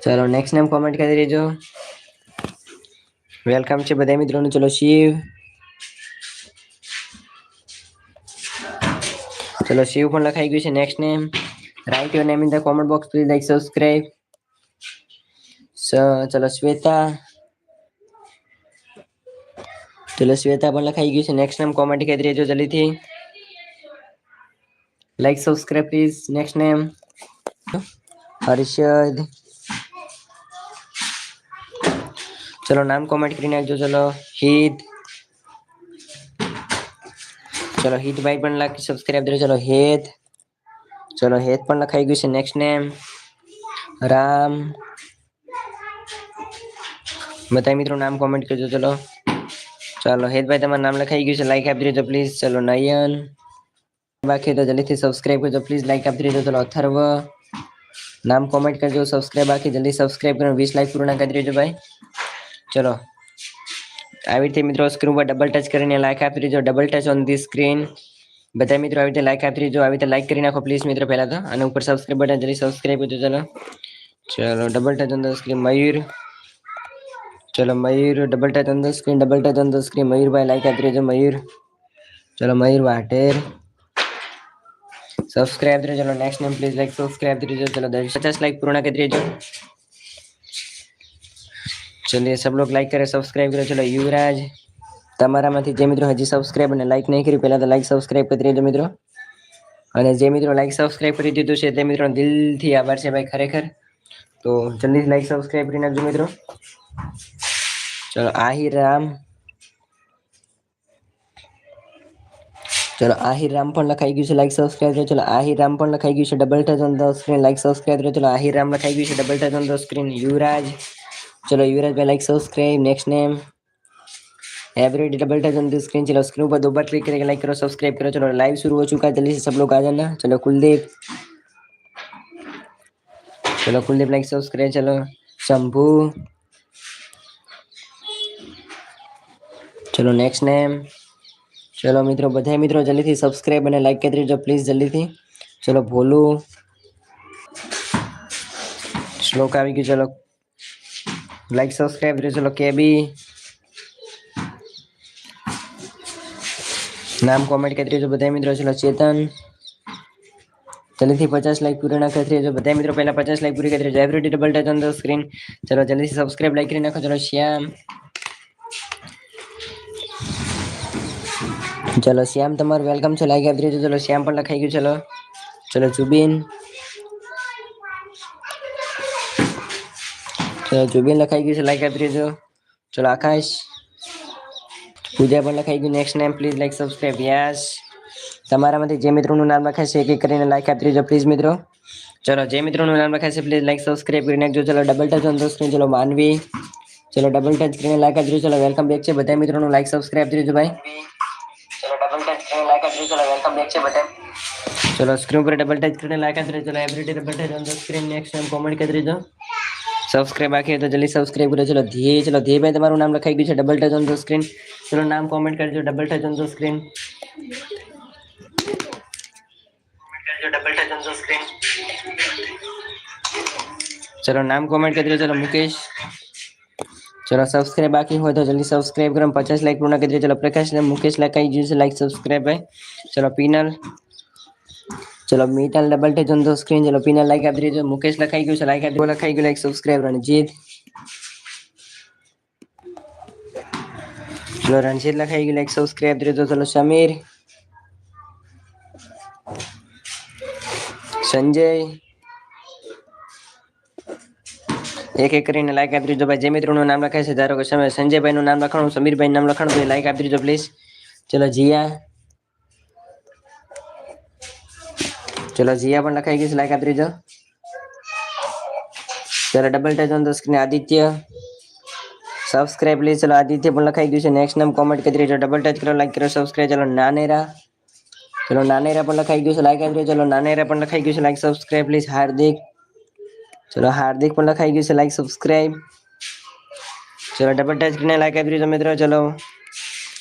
चलो next name comment कर दीजिए। वेलकम છે બધા મિત્રોનું। ચલો શિવ, ચલો શિવ પણ લખાઈ ગયું છે। Next name, write your name in the comment box, please like subscribe. ચલો શ્વેતા, ચલો શ્વેતા પણ લખાઈ ગયું છે। નેક્સ્ટ નેમ કોમેન્ટ કરી દેજો જલ્દીથી, like subscribe please. Next name Harshad, ચલો નામ કોમેન્ટ કરી નાખજો। ચલો હિત, ચલો હિતભાઈ પણ લાઈક સબસ્ક્રાઇબ દેજો। ચલો હેત, ચલો હેત પણ લખાઈ ગયું છે। નેક્સ્ટ નેમ રામ, બધા મિત્રો નામ કોમેન્ટ કરજો। ચલો ચાલો હેતભાઈ તમારું નામ લખાઈ ગયું છે, લાઈક આપી દેજો પ્લીઝ। ચલો નયન, બાકી તો જલ્દીથી સબસ્ક્રાઇબ કરજો પ્લીઝ, લાઈક આપી દેજો। ચલો અથર્વ, નામ કોમેન્ટ કરજો, સબસ્ક્રાઇબ બાકી જલ્દી સબસ્ક્રાઇબ કરો, 20 લાઈક પૂર્ણ કરી દેજો ભાઈ। ચલો આવી રીતે મિત્રો સ્ક્રીન પર ડબલ ટચ કરીને લાઈક આપી દેજો, double touch on the screen. બધા મિત્રો આવી રીતે લાઈક આપી દેજો, આવી રીતે લાઈક કરી નાખો પ્લીઝ મિત્રો પહેલા તો, અને ઉપર સબસ્ક્રાઇબ બટન જલ્દી સબસ્ક્રાઇબ કરજો। ચલો ચલો double touch on the screen Mayur, ચલો Mayur double touch on the screen, double touch on the screen મયુરભાઈ લાઈક આપી દેજો મયુર। ચલો મયુર વાટેર સબસ્ક્રાઇબ દેજો। ચલો next name please like subscribe દેજો। चलो 50 लाइक पूर्ण कर दीजिए। चलिए सब लोग लाइक करें, सब्सक्राइब करें। चलो युवराज, તમારામાંથી જે મિત્રો હજી સબસ્ક્રાઇબ અને લાઈક નહીં કર્યું પહેલા તો લાઈક સબસ્ક્રાઇબ કરી દેજો મિત્રો, અને જે મિત્રો લાઈક સબસ્ક્રાઇબ કરી દીધું છે તે મિત્રો દિલથી આભાર છે ભાઈ ખરેખર। તો જલ્દી લાઈક સબસ્ક્રાઇબ કરી નાખજો મિત્રો। ચલો આહિર રામ, ચલો આહિર રામ પણ લખાઈ ગયું છે, લાઈક સબસ્ક્રાઇબ કરો। ચલો આહિર રામ પણ લખાઈ ગયું છે, double touch on the screen, like subscribe કરો। ચલો આહિર રામ લખાઈ ગયું છે, double touch on the screen Yuvraj, ચલો યુવરાજ ભાઈ like subscribe. Next name everyday double touch on the screen. चलो स्क्रीन पर दो बार क्लिक करके लाइक करो, सब्सक्राइब करो। चलो लाइव शुरू हो चुका है, जल्दी से सब लोग आ जाना। चलो कुलदीप, चलो कुलदीप लाइक सब्सक्राइब। चलो शंभू, चलो नेक्स्ट नेम, चलो मित्रों બધા મિત્રો જલ્દીથી સબસ્ક્રાઇબ અને લાઈક કરી દેજો પ્લીઝ જલ્દીથી। ચલો ભોલુ, શ્લોક આવી ગયું, ચલો લાઈક સબસ્ક્રાઇબ કરો। ચલો કેબી, નામ કોમેન્ટ કરી દેજો બધા મિત્રો। ચલો ચેતન, જલ્દીથી 50 લાઈક પૂરી કરી દેજો બધા મિત્રો, પહેલા 50 લાઈક પૂરી કરી દેજો। Every day double touch on the screen, ચલો જલ્દીથી સબસ્ક્રાઇબ લાઈક કરી નાખો। ચલો શ્યામ, चलो श्याम તમારું વેલકમ છે, લાઈક આપી દેજો। ચલો શ્યામ પણ લખાઈ ગયું। ચલો ચલો જુબિન, ચલો જુબિન લખાઈ ગયું છે, લાઈક આપી દેજો। ચલો આકાશ, પૂજા પણ લખાઈ ગયું। Next name please like subscribe yes. તમારામાંથી જે મિત્રોનું નામ લખાય છે એક એક કરીને લાઈક આપી દેજો પ્લીઝ મિત્રો। ચલો જે મિત્રોનું નામ લખાય છે પ્લીઝ લાઈક સબસ્ક્રાઇબ કરી નાખજો। ચલો double touch on the screen, ચલો માનવી, ચલો ડબલ ટચ કરીને લાઈક આપી દેજો। ચલો વેલકમ બેક છે બધા મિત્રોનું લાઈક સબસ્ક્રાઇબ કરી દેજો ભાઈ। चलो डबल टच करने लाइक कर दीजिए। चलो वेलकम बैक से बटन, चलो स्क्रीन पर डबल टच करने लाइक कर दीजिए। चलो everyday double touch on the screen. Next time comment कर दीजिए, सब्सक्राइब बाकी है तो जल्दी सब्सक्राइब करो। चलो धीरे, चलो धीरे भाई તમારું નામ લખાઈ ગયું છે, double touch on the screen. ચલો નામ કોમેન્ટ કરજો, double touch on the screen, double touch on the screen. चलो नाम कमेंट कर दीजिए। चलो मुकेश, चलो सब्सक्राइब बाकी हो तो जल्दी सब्सक्राइब करो, 50 लाइक पूर्ण कर दीजिए। चलो प्रकाश ने मुकेश लखाई गયું છે, लाइक सब्सक्राइब भाई। चलो पीनल, चलो metal double touch on the screen. चलो पीनल लाइक આપી દેજો। મુકેશ લખાઈ ગયું છે, લાઈક આપી દો, લખાઈ ગયું લાઈક સબસ્ક્રાઇબ। રણજીત, चलो रણજીત લખાઈ ગયું, લાઈક સબસ્ક્રાઇબ દેજો। चलो समीर, संजय, एक एक કરીને લાઈક આપી દેજો ભાઈ। જે મિત્રોનું નામ લખાય છે, ધારો કે સંજયભાઈનું નામ લખાણું, સમીરભાઈનું નામ લખાણું તો લાઈક આપી દેજો પ્લીઝ। ચલો જીયા, ચલો જીયા પણ લખાઈ ગયું છે, લાઈક આપી દેજો। ચલો double touch on the screen Aditya, subscribe please. ચલો આદિત્ય પણ લખાઈ ગયું છે। નેક્સ્ટ નામ કોમેન્ટ કરી દેજો, ડબલ ટચ કરો, લાઈક કરો, સબસ્ક્રાઇબ। ચલો નાનેરા, ચલો નાનેરા પણ લખાઈ ગયું છે, લાઈક આપી દેજો। ચલો નાનેરા પણ લખાઈ ગયું છે, લાઈક સબસ્ક્રાઇબ પ્લીઝ। હાર્દિક, ચલો હાર્દિક પણ લખાઈ ગયું છે, લાઈક સબસ્ક્રાઇબ। ચલો ડબલ ટચ કરીને લાઈક આપી દેજો મિત્રો। ચલો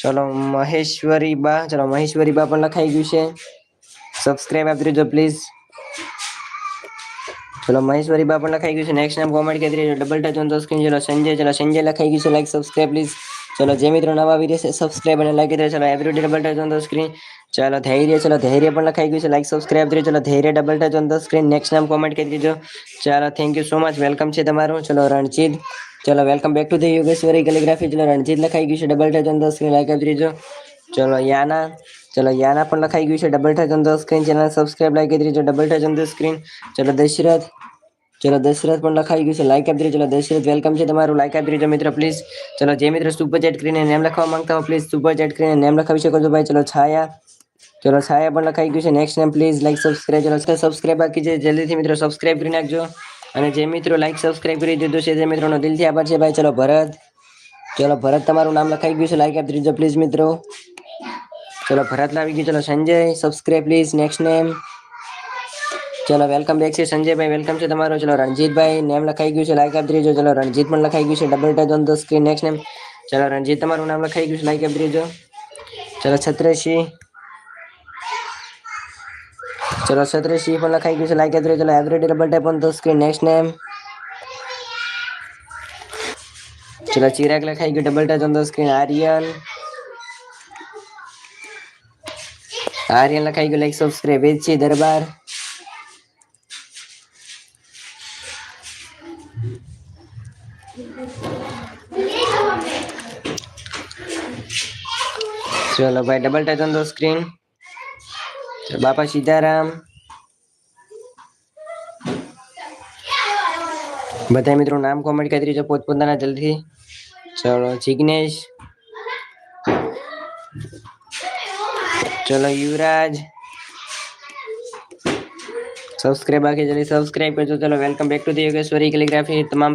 ચલો મહેશ્વરી બા, ચલો મહેશ્વરી બા પણ લખાઈ ગયું છે, સબસ્ક્રાઇબ આપી દેજો પ્લીઝ। ચલો મહેશ્વરી બા પણ લખાઈ ગયું છે. નેક્સ્ટ નામ કોમેન્ટ કરી દેજો. Double touch on the screen. ચલો સંજય, ચલો સંજય લખાઈ ગયું છે. Like subscribe please. ચલો જે મિત્રો નવા આવી રહ્યા છે સબસ્ક્રાઇબ અને લાઈક કરી દેજો. ચલો everyday double touch on the screen. ચલો ધૈર્ય, ચલો ધૈર્ય પણ લખાઈ ગયું છે. લાઈક સબસ્ક્રાઇબ કરી. ચલો Dhairya double touch on the screen. Next નામ કોમેન્ટ કરી દેજો. ચલો thank you so much, welcome છે તમારું. ચલો રણજીત, ચલો welcome back to the Yogeshwari calligraphy. ચલો રણજીત લખાઈ ગયું છે. Double touch on the screen. Like આપી દેજો. ચલો યાના, ચલો યાના પણ લખાઈ ગયું છે. Double touch on the screen. Channel subscribe like કરી દેજો. Double touch on the screen. ચલો દશરથ, ચલો દશરથ પણ લખાઈ ગયું છે. લાઈક આપી દેજો. ચલો દશરથ વેલકમ છે તમારું. લાઈક આપી દેજો મિત્રો પ્લીઝ. ચલો જે મિત્રો સુપર ચેટ કરીને નેમ લખવા માંગતા હો પ્લીઝ સુપર ચેટ કરીને નેમ લખાવી શકો છો ભાઈ. ચલો છાયા, ચલો છાયા પણ લખાઈ ગયું છે. Next name please like subscribe. ચલો સબસ્ક્રાઇબ બાકી છે જલ્દીથી મિત્રો સબસ્ક્રાઇબ કરી નાખજો. અને જે મિત્રો લાઈક સબસ્ક્રાઇબ કરી દીધું છે તે મિત્રોનો દિલથી આભાર છે ભાઈ. ચલો ભરત, ચલો ભરત તમારું નામ લખાઈ ગયું છે. લાઈક આપી દેજો પ્લીઝ મિત્રો. ચલો ભરત લાવી ગયું. ચલો Sanjay subscribe please. Next name, ચલો વેલકમ બેક છે સંજયભાઈ, વેલકમ છે તમારો. ચલો રણજીતભાઈ નેમ લખાઈ ગયું છે. લાઈક આપી દેજો. ચલો રણજીત પણ લખાઈ ગયું છે. Double touch on the screen. Next name, ચલો રણજીત તમારું નામ લખાઈ ગયું છે. લાઈક આપી દેજો. ચલો છત્રસિંહ, ચલો છત્રસિંહ પણ લખાઈ ગયું છે. લાઈક આપી દેજો. ચલો everyday double tap on the screen. Next name, ચલો ચિરાગ લખાઈ ગયું. Double touch on the screen. Aryan, Aryan લખાઈ ગયું. Like subscribe. વેચી દરબાર, ચલો ભાઈ double touch on the screen. Bapa Sitaram, બધા મિત્રો નામ કોમેન્ટ કરી દેજો પોતપોતાના જલ્દી. ચલો જિગ્નેશ, ચલો યુવરાજ, સબસ્ક્રાઇબ બાકી જલ્દી સબસ્ક્રાઇબ કરજો. ચલો welcome back to the Yogeshwari calligraphy. તમામ